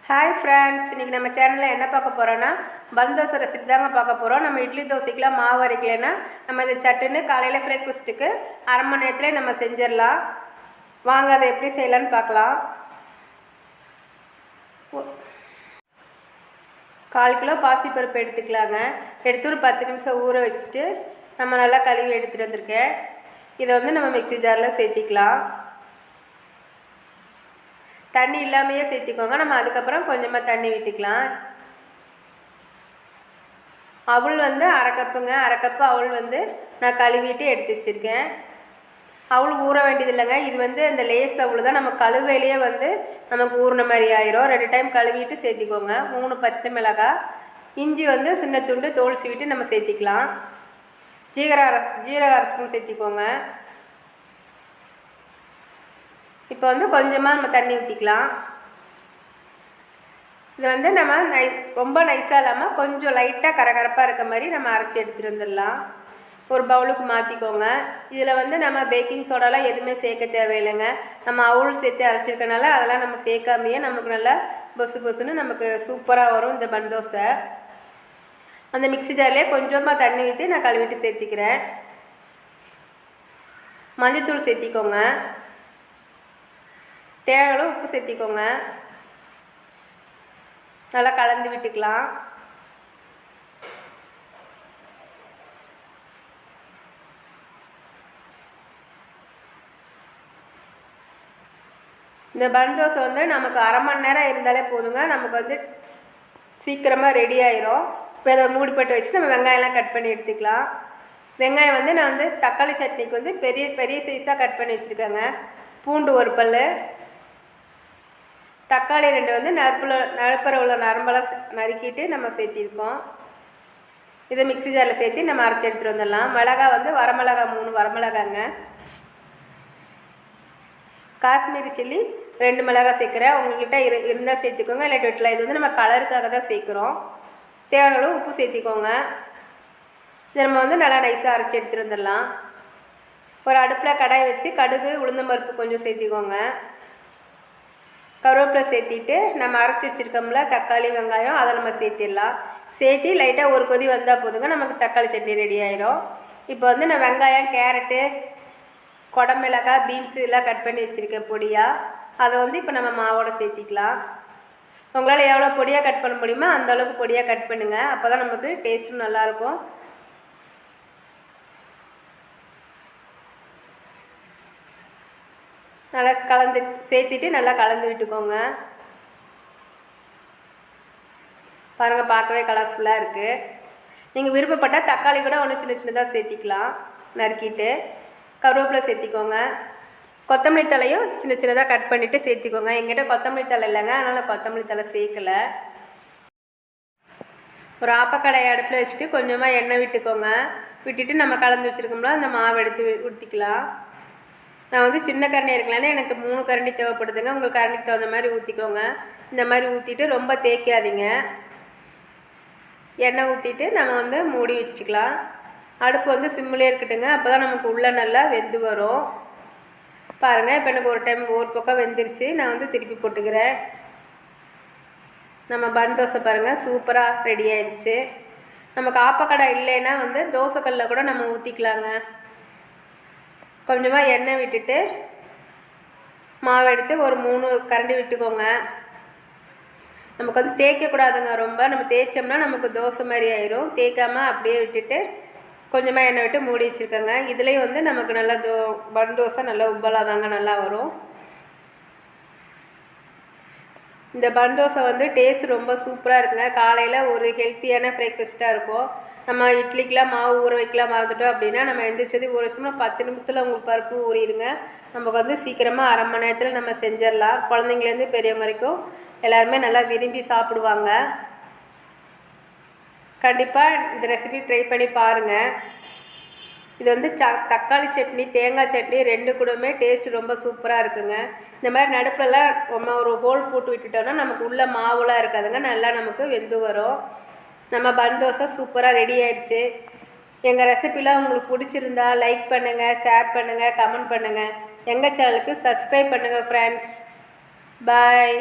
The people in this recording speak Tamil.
ஹாய் ஃப்ரெண்ட்ஸ், இன்றைக்கி நம்ம சேனலில் என்ன பார்க்க போகிறோன்னா பன் தோசை ரெசிபி தாங்க பார்க்க போகிறோம். நம்ம இட்லி தோசைக்கெலாம் மாவு அரைக்கலைன்னா நம்ம இதை சட்டுன்னு காலையில் பிரேக்ஃபாஸ்ட்டுக்கு அரை மணி நேரத்தில் நம்ம செஞ்சிடலாம். வாங்க அதை எப்படி செய்யலான்னு பார்க்கலாம். 1/4 கிலோ பாசிப்பருப்பு எடுத்துக்கலாங்க. எடுத்து ஒரு 10 நிமிஷம் ஊற வச்சுட்டு நம்ம நல்லா கழுவி எடுத்துகிட்டு வந்திருக்கேன். இதை நம்ம மிக்ஸி ஜாரில் சேர்த்திக்கலாம். தண்ணி இல்லாமையே சேர்த்திக்கோங்க. நம்ம அதுக்கப்புறம் கொஞ்சமாக தண்ணி விட்டுக்கலாம். அவல் அரை கப்புங்க. அரை கப்பு அவல் நான் கழுவிட்டு எடுத்து வச்சுருக்கேன். அவள் ஊற வேண்டியது இல்லைங்க. இது அந்த லேஸ் அவள் தான் நம்ம கழுவையிலேயே நமக்கு ஊறின மாதிரி ஆயிரும். 2 டைம் கழுவிட்டு சேர்த்திக்கோங்க. 3 பச்சை மிளகாய், இஞ்சி சின்ன துண்டு தோல் சீவிட்டு நம்ம சேர்த்திக்கலாம். ஜீரக அரை ஸ்பூன் சேர்த்திக்கோங்க. இப்போ கொஞ்சமாக நம்ம தண்ணி ஊற்றிக்கலாம். இது நம்ம ரொம்ப நைஸாக இல்லாமல் கொஞ்சம் லைட்டாக கரகரப்பாக இருக்க மாதிரி நம்ம அரைச்சி எடுத்துகிட்டு வந்துடலாம். ஒரு பவுலுக்கு மாற்றிக்கோங்க. இதில் நம்ம பேக்கிங் சோடாலாம் எதுவுமே சேர்க்க தேவையில்லைங்க. நம்ம அவள் சேர்த்து அரைச்சிருக்கனால அதெல்லாம் நம்ம சேர்க்காமையே நமக்கு நல்லா பொசு பொசுன்னு நமக்கு சூப்பராக வரும் இந்த பன் தோசை. அந்த மிக்ஸி ஜார்லேயே கொஞ்சமாக தண்ணி ஊற்றி நான் கழுவிட்டு சேர்த்திக்கிறேன். மஞ்சள்தூள் சேர்த்திக்கோங்க. தேவையான உப்பு சேர்த்திக்கோங்க. நல்லா கலந்து விட்டுக்கலாம். இந்த பன் தோசை நமக்கு அரை மணி நேரம் இருந்தாலே போதுங்க. நமக்கு சீக்கிரமாக ரெடி ஆயிரும். இப்போ இதை மூடி போட்டு வச்சு நம்ம வெங்காயம்லாம் கட் பண்ணி எடுத்துக்கலாம். வெங்காயம் நான் தக்காளி சட்னிக்கு பெரிய பெரிய சைஸாக கட் பண்ணி வச்சுருக்கேங்க. பூண்டு ஒரு பல், தக்காளி 2 நடுப்புற உள்ள நரம்பெல்லாம் நறுக்கிட்டு நம்ம சேர்த்திருக்கோம். இதை மிக்ஸி ஜாரில் சேர்த்து நம்ம அரைச்சி எடுத்துகிட்டு வந்துடலாம். மிளகா வரமிளகா 3 வரமிளகாங்க. காஷ்மீரி சில்லி 2 மிளகாய் சேர்க்குறேன். உங்கள்கிட்ட இருந்தால் சேர்த்துக்கோங்க, இல்லாட்டி விட்டலாம். இது நம்ம கலருக்காக தான் சேர்க்குறோம். தேவையான அளவு உப்பு சேர்த்திக்கோங்க. இதை நம்ம நல்லா நைஸாக அரைச்சி எடுத்துகிட்டு வந்துடலாம். ஒரு அடுப்பில் கடாய் வச்சு கடுகு உளுந்தம்பருப்பு கொஞ்சம் சேர்த்திக்கோங்க. கருவேப்பிலை சேர்த்திட்டு நம்ம அரைச்சி வச்சுருக்கோம்ல தக்காளி வெங்காயம் அதை நம்ம சேர்த்திடலாம். சேர்த்து லைட்டாக ஒரு கொதி வந்தால் போதுங்க, நமக்கு தக்காளி சட்னி ரெடி ஆயிரும். இப்போ நான் வெங்காயம், கேரட்டு, குடமிளகாய், பீன்ஸு எல்லாம் கட் பண்ணி வச்சுருக்கேன் பொடியாக. அதை இப்போ நம்ம மாவோட சேர்த்திக்கலாம். உங்களால் எவ்வளோ பொடியாக கட் பண்ண முடியுமோ அந்தளவுக்கு பொடியாக கட் பண்ணுங்கள். அப்போ தான் நமக்கு டேஸ்ட்டும் நல்லாயிருக்கும். நல்லா சேர்த்துட்டு நல்லா கலந்து விட்டுக்கோங்க. பாருங்கள், பார்க்கவே கலர்ஃபுல்லாக இருக்குது. நீங்கள் விருப்பப்பட்டால் தக்காளி கூட சின்ன சின்னதாக சேர்த்திக்கலாம் நறுக்கிட்டு. கருவேப்பிலை சேர்த்திக்கோங்க. கொத்தமல்லி தலையும் சின்ன சின்னதாக கட் பண்ணிவிட்டு சேர்த்திக்கோங்க. எங்கிட்ட கொத்தமல்லி தலை இல்லைங்க, அதனால் கொத்தமல்லி தலை சேர்க்கலை. ஒரு ஆப்பக்கடாயை அடுப்பில் வச்சுட்டு கொஞ்சமாக எண்ணெய் விட்டுக்கோங்க. விட்டுட்டு நம்ம கலந்து வச்சுருக்கோம்ல அந்த மாவு எடுத்து ஊற்றிக்கலாம். நான் சின்ன கரண்டி இருக்கலாம்னா எனக்கு 3 கரண்டி தேவைப்படுதுங்க. உங்கள் கரண்டிக்கு தகுந்த மாதிரி ஊற்றிக்கோங்க. இந்த மாதிரி ஊற்றிட்டு ரொம்ப தேய்க்காதீங்க. எண்ணெய் ஊற்றிட்டு நம்ம மூடி வச்சுக்கலாம். அடுப்பு சிம்மிலே இருக்கட்டுங்க. அப்போ தான் நமக்கு உள்ளே நல்லா வெந்து வரும். பாருங்கள், இப்போ எனக்கு ஒரு டைம் ஒரு பக்கம் வெந்துருச்சு. நான் திருப்பி போட்டுக்கிறேன். நம்ம பன் தோசை பாருங்கள் சூப்பராக ரெடி ஆயிடுச்சு. நமக்கு ஆப்பக்கடை இல்லைன்னா தோசைக்கல்லில் கூட நம்ம ஊற்றிக்கலாங்க. கொஞ்சமாக எண்ணெய் விட்டுட்டு மாவு எடுத்து ஒரு 3 கரண்டி விட்டுக்கோங்க. நமக்கு தேய்க்கக்கூடாதுங்க. ரொம்ப நம்ம தேய்ச்சோம்னா நமக்கு தோசை மாதிரி ஆயிரும். தேய்க்காமல் அப்படியே விட்டுட்டு கொஞ்சமாக எண்ணெய் விட்டு மூடி வச்சுருக்கோங்க. இதுலேயும் நமக்கு நல்லா பன் தோசை நல்லா உப்பலாக தாங்க நல்லா வரும். இந்த பன் தோசை டேஸ்ட் ரொம்ப சூப்பராக இருக்குங்க. காலையில் ஒரு ஹெல்த்தியான பிரேக்ஃபாஸ்ட்டாக இருக்கும். நம்ம இட்லிக்கெலாம் மாவு ஊற வைக்கலாம் மறந்துட்டோம் அப்படின்னா நம்ம எந்திரிச்சது ஊற வச்சோம்னா 10 நிமிஷத்தில் உங்களுக்கு பருப்பு ஊறிடுங்க. நமக்கு சீக்கிரமாக அரை மணி நேரத்தில் நம்ம செஞ்சிடலாம். குழந்தைங்கலேருந்து பெரியவங்க வரைக்கும் எல்லாருமே நல்லா விரும்பி சாப்பிடுவாங்க. கண்டிப்பாக இந்த ரெசிபி ட்ரை பண்ணி பாருங்கள். இது தக்காளி சட்னி, தேங்காய் சட்னி 2 கூடமே டேஸ்ட் ரொம்ப சூப்பராக இருக்குங்க. இந்த மாதிரி நடுப்புலலாம் நம்ம ஒரு ஹோல் போட்டு விட்டுட்டோம்னா நமக்கு உள்ள மாவுலாம் இருக்காதுங்க, நல்லா நமக்கு வெந்து வரும். நம்ம பன் தோசை சூப்பராக ரெடி ஆயிடுச்சு. எங்கள் ரெசிபிலாம் உங்களுக்கு பிடிச்சிருந்தா லைக் பண்ணுங்கள், ஷேர் பண்ணுங்கள், கமெண்ட் பண்ணுங்கள். எங்கள் சேனலுக்கு சப்ஸ்கிரைப் பண்ணுங்கள் ஃப்ரெண்ட்ஸ். பாய்.